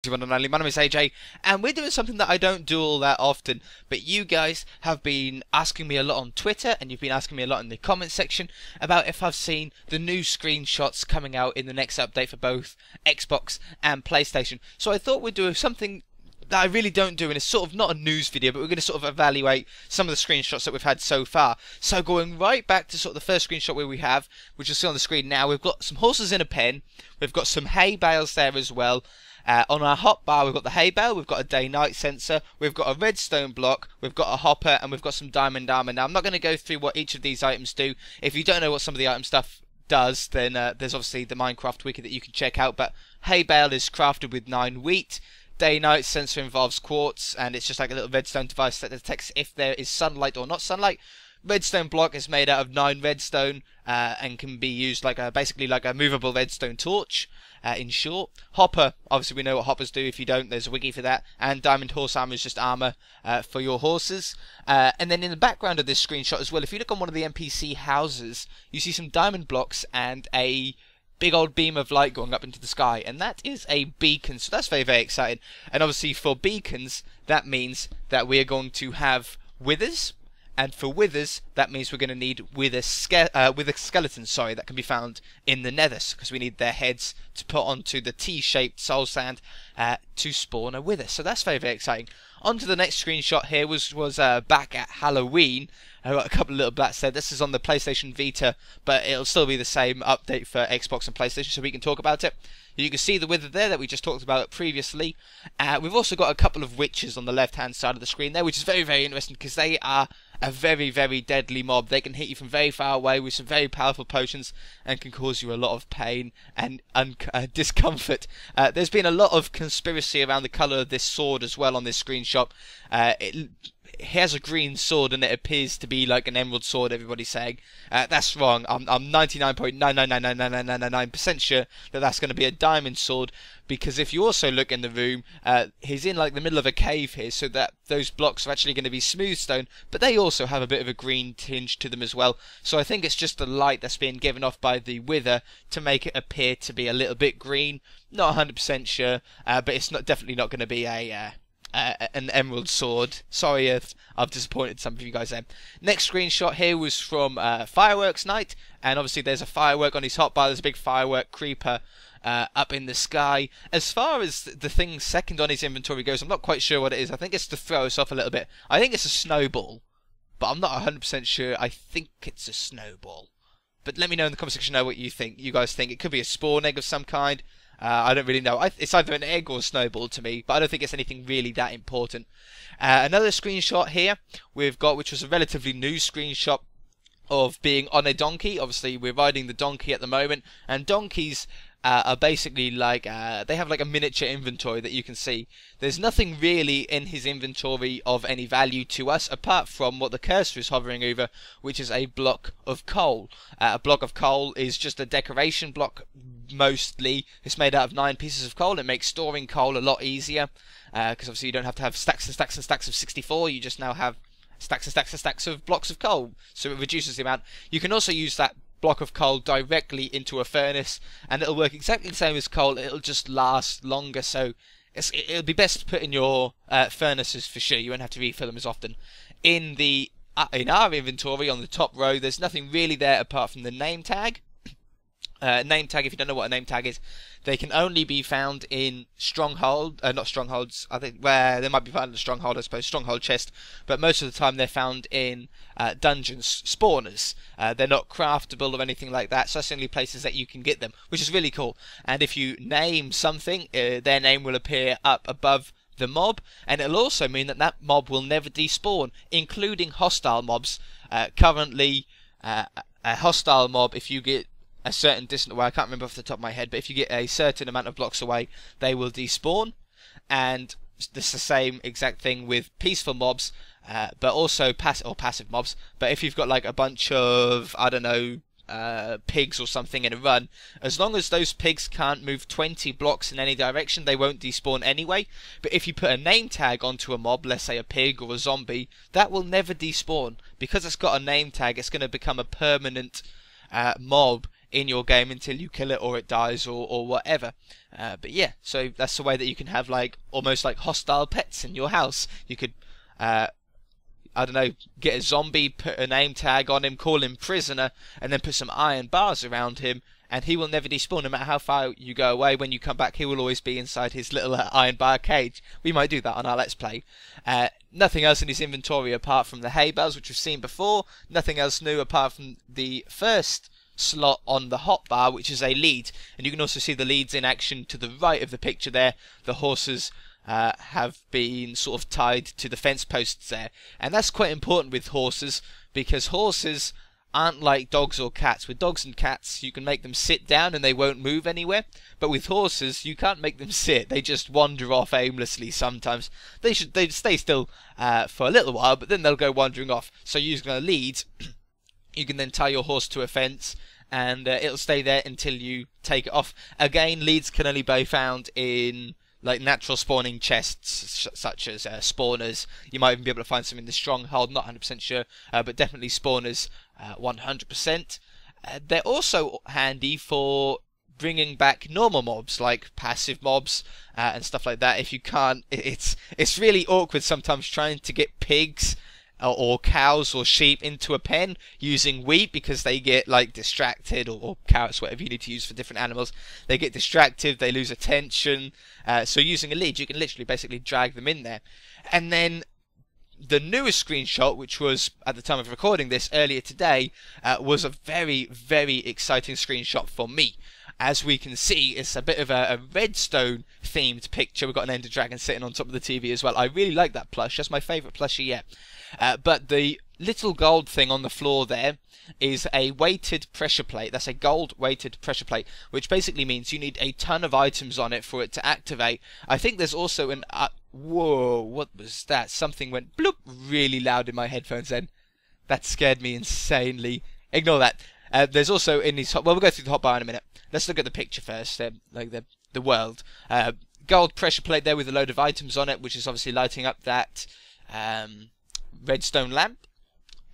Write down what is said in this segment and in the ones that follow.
One and only. My name is AJ, and we're doing something that I don't do all that often, but you guys have been asking me a lot on Twitter, and you've been asking me a lot in the comment section about if I've seen the new screenshots coming out in the next update for both Xbox and PlayStation. So I thought we'd do something that I really don't do, and it's sort of not a news video, but we're going to sort of evaluate some of the screenshots that we've had so far. So going right back to sort of the first screenshot where we have, which you'll see on the screen now, we've got some horses in a pen, we've got some hay bales there as well. On our hotbar, we've got the hay bale, we've got a day-night sensor, we've got a redstone block, we've got a hopper, and we've got some diamond armor. Now, I'm not going to go through what each of these items do. If you don't know what some of the item stuff does, then there's obviously the Minecraft wiki that you can check out. But hay bale is crafted with 9 wheat. Day-night sensor involves quartz, and it's just like a little redstone device that detects if there is sunlight or not sunlight. Redstone block is made out of 9 redstone and can be used like basically like a movable redstone torch. In short, hopper, obviously we know what hoppers do. If you don't, there's a wiki for that. And diamond horse armor is just armor for your horses. And then in the background of this screenshot as well, if you look on one of the NPC houses, you see some diamond blocks and a big old beam of light going up into the sky, and that is a beacon. So that's very, very exciting. And obviously for beacons, that means that we are going to have withers. And for withers, that means we're going to need wither skeletons, that can be found in the nether, because we need their heads to put onto the T-shaped soul sand to spawn a wither. So that's very, very exciting. On to the next screenshot here was back at Halloween. I've got a couple of little blats there. This is on the PlayStation Vita, but it'll still be the same update for Xbox and PlayStation, so we can talk about it. You can see the wither there that we just talked about previously. We've also got a couple of witches on the left-hand side of the screen there, which is very, very interesting because they are a very, very deadly mob. They can hit you from very far away with some very powerful potions and can cause you a lot of pain and discomfort. There's been a lot of conspiracy around the colour of this sword as well on this screenshot. It has a green sword and it appears to be like an emerald sword, everybody's saying. That's wrong. I'm 99.9999999% sure that that's going to be a diamond sword, because if you also look in the room, he's in like the middle of a cave here, so that those blocks are actually going to be smooth stone, but they also have a bit of a green tinge to them as well. So I think it's just the light that's being given off by the wither to make it appear to be a little bit green. Not 100% sure, but it's definitely not going to be an emerald sword. Sorry if I've disappointed some of you guys there. Next screenshot here was from Fireworks Night, and obviously there's a firework on his hotbar. There's a big firework creeper up in the sky. As far as the thing second on his inventory goes, I'm not quite sure what it is. I think it's to throw us off a little bit. I think it's a snowball, but I'm not 100% sure. I think it's a snowball. But let me know in the comment section what you think. You guys think it could be a spawn egg of some kind. I don't really know. It's either an egg or a snowball to me, but I don't think it's anything really that important. Another screenshot here we've got, which was a relatively new screenshot of being on a donkey. Obviously, we're riding the donkey at the moment, and donkeys are basically like they have like a miniature inventory that you can see. There's nothing really in his inventory of any value to us apart from what the cursor is hovering over, which is a block of coal. A block of coal is just a decoration block mostly. It's made out of 9 pieces of coal. It makes storing coal a lot easier because obviously you don't have to have stacks and stacks and stacks of 64. You just now have stacks and stacks and stacks of blocks of coal, so it reduces the amount. You can also use that block of coal directly into a furnace, and it'll work exactly the same as coal. It'll just last longer, so it'll be best to put in your furnaces for sure. You won't have to refill them as often. In our inventory on the top row, there's nothing really there apart from the name tag. Name tag, if you don't know what a name tag is, they can only be found in not strongholds, I think, where they might be found in a stronghold, I suppose, stronghold chest, but most of the time they're found in dungeons, spawners. They're not craftable or anything like that, so that's the only places that you can get them, which is really cool. And if you name something, their name will appear up above the mob, and it'll also mean that mob will never despawn, including hostile mobs. Currently, a hostile mob, if you get a certain distance away, I can't remember off the top of my head, but if you get a certain amount of blocks away, they will despawn. And this is the same exact thing with peaceful mobs, but also passive mobs. But if you've got like a bunch of, I don't know, pigs or something in a run, as long as those pigs can't move 20 blocks in any direction, they won't despawn anyway. But if you put a name tag onto a mob, let's say a pig or a zombie, that will never despawn. Because it's got a name tag, it's going to become a permanent mob in your game until you kill it or it dies or whatever. But yeah, so that's the way that you can have like almost like hostile pets in your house. You could I don't know, get a zombie, put a name tag on him, call him prisoner, and then put some iron bars around him, and he will never despawn. No matter how far you go away, when you come back, he will always be inside his little iron bar cage. We might do that on our Let's Play. Nothing else in his inventory apart from the hay bales, which we've seen before. Nothing else new apart from the first slot on the hotbar, which is a lead. And you can also see the leads in action to the right of the picture there. The horses have been sort of tied to the fence posts there, and that's quite important with horses, because horses aren't like dogs or cats. With dogs and cats you can make them sit down and they won't move anywhere, but with horses you can't make them sit. They just wander off aimlessly sometimes. They stay still for a little while, but then they'll go wandering off. So using a lead you can then tie your horse to a fence, and it'll stay there until you take it off. Again, leads can only be found in like natural spawning chests, such as spawners. You might even be able to find some in the stronghold, not 100% sure, but definitely spawners 100%. They're also handy for bringing back normal mobs, like passive mobs and stuff like that. If you can't, it's really awkward sometimes trying to get pigs or cows or sheep into a pen using wheat, because they get like distracted, or carrots, whatever you need to use for different animals. They get distracted, they lose attention, so using a lead you can literally basically drag them in there. And then the newest screenshot, which was at the time of recording this earlier today, was a very, very exciting screenshot for me. As we can see, it's a bit of a redstone themed picture. We've got an ender dragon sitting on top of the TV as well. I really like that plush. That's my favourite plushie yet. But the little gold thing on the floor there is a weighted pressure plate. That's a gold weighted pressure plate, which basically means you need a ton of items on it for it to activate. I think there's also an whoa, what was that? Something went bloop really loud in my headphones then. That scared me insanely. Ignore that. There's also in these we'll go through the hotbar in a minute. Let's look at the picture first, like the world. Gold pressure plate there with a load of items on it, which is obviously lighting up that redstone lamp.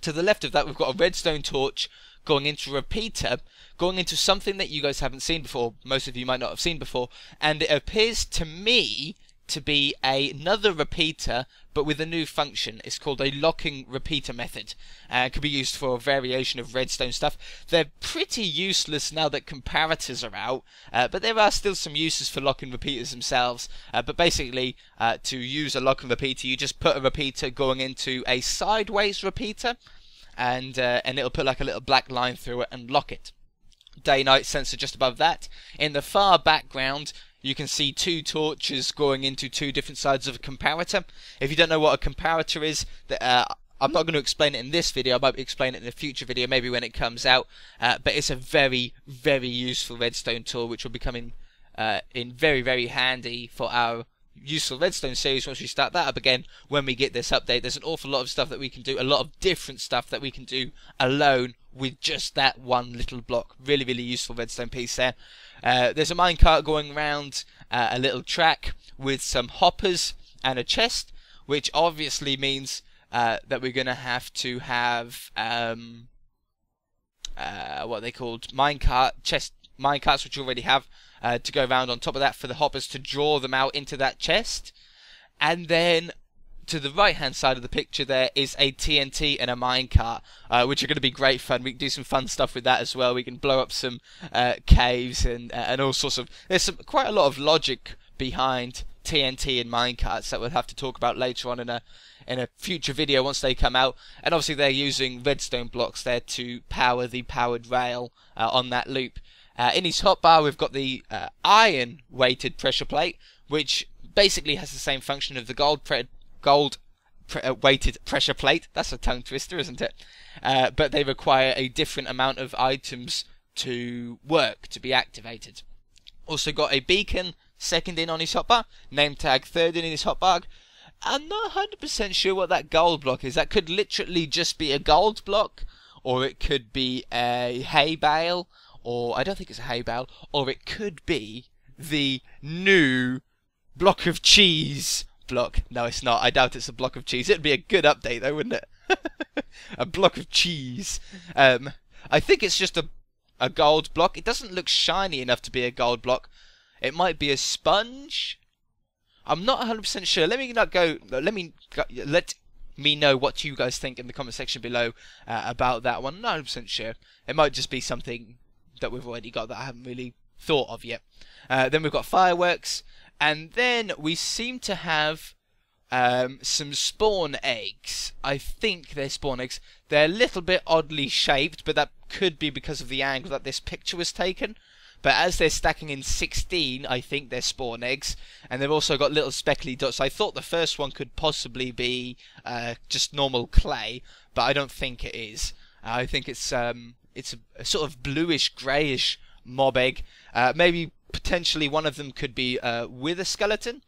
To the left of that, we've got a redstone torch going into a repeater, going into something that you guys haven't seen before. Most of you might not have seen before, and it appears to me to be another repeater, but with a new function. It's called a locking repeater method. It could be used for a variation of redstone stuff. They're pretty useless now that comparators are out, but there are still some uses for locking repeaters themselves. But basically, to use a locking repeater, you just put a repeater going into a sideways repeater, and it'll put like a little black line through it and lock it. Day-night sensor just above that. In the far background, you can see two torches going into two different sides of a comparator. If you don't know what a comparator is, I'm not going to explain it in this video. I might explain it in a future video, maybe when it comes out. But it's a very, very useful redstone tool, which will be coming in very, very handy for our useful redstone series once we start that up again. When we get this update, there's an awful lot of stuff that we can do, a lot of different stuff that we can do alone with just that one little block. Really, really useful redstone piece there. There's a minecart going around a little track with some hoppers and a chest, which obviously means that we're going to have what are they called, minecarts, which you already have, to go around on top of that for the hoppers to draw them out into that chest. And then to the right hand side of the picture there is a TNT and a minecart, which are going to be great fun. We can do some fun stuff with that as well. We can blow up some caves and all sorts of... There's quite a lot of logic behind TNT and minecarts that we'll have to talk about later on in a future video once they come out. And obviously they're using redstone blocks there to power the powered rail on that loop. In his hotbar we've got the iron weighted pressure plate, which basically has the same function of the gold weighted pressure plate. That's a tongue twister, isn't it? But they require a different amount of items to work, to be activated. Also got a beacon second in on his hotbar, name tag third in his hotbar. I'm not 100% sure what that gold block is. That could literally just be a gold block, or it could be a hay bale, or I don't think it's a hay bale, or it could be the new block of cheese block. No, it's not. I doubt it's a block of cheese. It'd be a good update though, wouldn't it? A block of cheese. I think it's just a gold block. It doesn't look shiny enough to be a gold block. It might be a sponge. I'm not 100% sure. Let me know what you guys think in the comment section below about that one. I'm not 100% sure. It might just be something that we've already got that I haven't really thought of yet. Then we've got fireworks, and then we seem to have some spawn eggs. I think they're spawn eggs. They're a little bit oddly shaped, but that could be because of the angle that this picture was taken. But as they're stacking in 16, I think they're spawn eggs. And they've also got little speckly dots. I thought the first one could possibly be just normal clay, but I don't think it is. I think it's a sort of bluish, greyish mob egg. Maybe potentially one of them could be with a skeleton.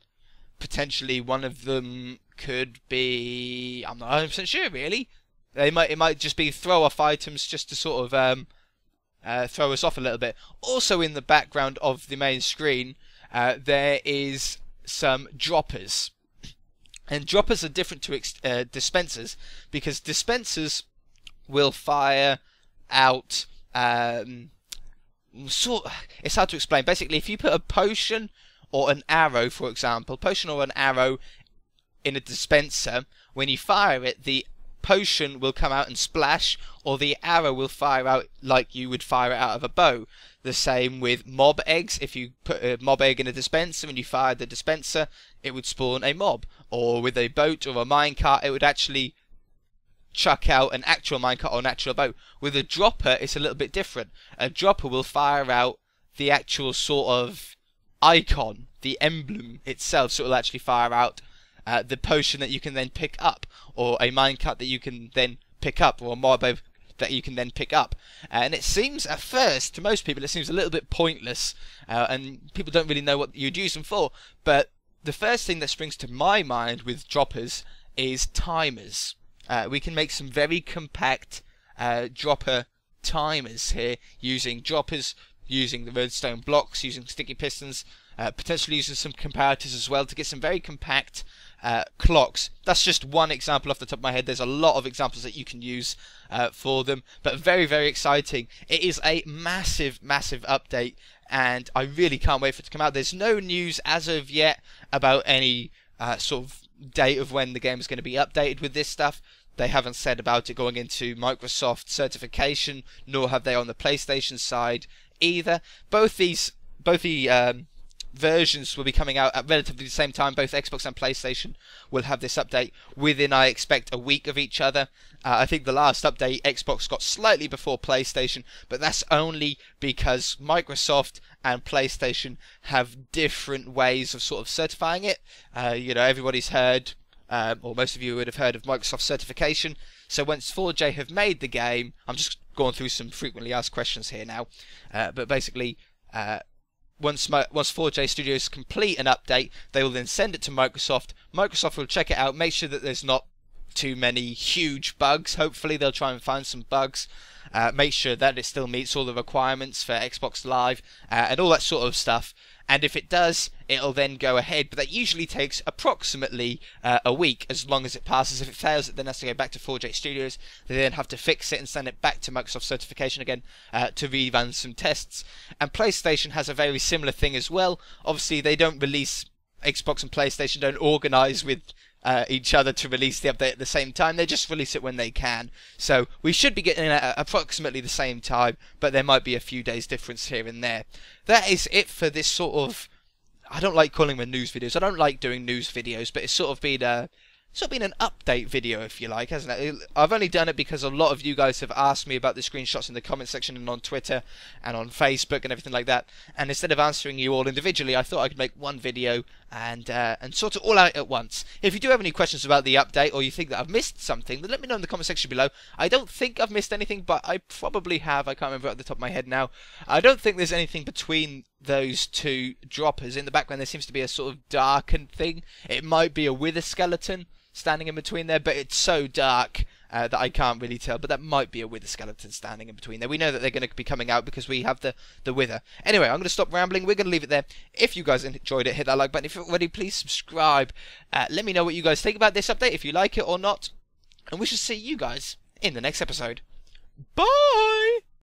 Potentially one of them could be... I'm not 100% sure, really. It might just be throw-off items just to sort of... throw us off a little bit. Also in the background of the main screen there is some droppers, and droppers are different to dispensers, because dispensers will fire out it's hard to explain. Basically, if you put a potion or an arrow, for example, potion or an arrow in a dispenser, when you fire it, the potion will come out and splash, or the arrow will fire out like you would fire it out of a bow. The same with mob eggs. If you put a mob egg in a dispenser and you fire the dispenser, it would spawn a mob. Or with a boat or a minecart, it would actually chuck out an actual minecart or an actual boat. With a dropper, it's a little bit different. A dropper will fire out the actual sort of icon, the emblem itself, so it will actually fire out the potion that you can then pick up, or a minecart that you can then pick up, or a mob that you can then pick up. And it seems at first, to most people, it seems a little bit pointless, and people don't really know what you'd use them for. But the first thing that springs to my mind with droppers is timers. We can make some very compact dropper timers here, using droppers, using the redstone blocks, using sticky pistons, potentially using some comparators as well to get some very compact clocks. That's just one example off the top of my head. There's a lot of examples that you can use for them, but very, very exciting. It is a massive, massive update, and I really can't wait for it to come out. There's no news as of yet about any sort of date of when the game is going to be updated with this stuff. They haven't said about it going into Microsoft certification, nor have they on the PlayStation side either. Both the versions will be coming out at relatively the same time. Both Xbox and PlayStation will have this update within, I expect, a week of each other. I think the last update Xbox got slightly before PlayStation, but that's only because Microsoft and PlayStation have different ways of sort of certifying it. You know, everybody's heard, or most of you would have heard of Microsoft certification. So once 4J have made the game, I'm just going through some frequently asked questions here now, but basically once 4J Studios complete an update, they will then send it to Microsoft. Microsoft will check it out, make sure that there's not too many huge bugs. Hopefully they'll try and find some bugs, make sure that it still meets all the requirements for Xbox Live and all that sort of stuff. And if it does, it'll then go ahead, but that usually takes approximately a week, as long as it passes. If it fails, it then has to go back to 4J Studios. They then have to fix it and send it back to Microsoft certification again to rerun some tests. And PlayStation has a very similar thing as well. Obviously, they don't release, Xbox and PlayStation don't organise with each other to release the update at the same time. They just release it when they can. So we should be getting it at approximately the same time, but there might be a few days difference here and there. That is it for this sort of, I don't like calling them news videos. I don't like doing news videos, but it's sort of been an update video, if you like, hasn't it? I've only done it because a lot of you guys have asked me about the screenshots in the comment section and on Twitter and on Facebook and everything like that. And instead of answering you all individually, I thought I could make one video and sort it all out at once. If you do have any questions about the update, or you think that I've missed something, then let me know in the comment section below. I don't think I've missed anything, but I probably have. I can't remember at the top of my head now. I don't think there's anything between those two droppers. In the background there seems to be a sort of darkened thing. It might be a wither skeleton standing in between there, but it's so dark that I can't really tell. But that might be a wither skeleton standing in between there. We know that they're going to be coming out because we have the wither. Anyway, I'm going to stop rambling. We're going to leave it there. If you guys enjoyed it, hit that like button. If you're already, please subscribe. Let me know what you guys think about this update, if you like it or not. And we shall see you guys in the next episode. Bye!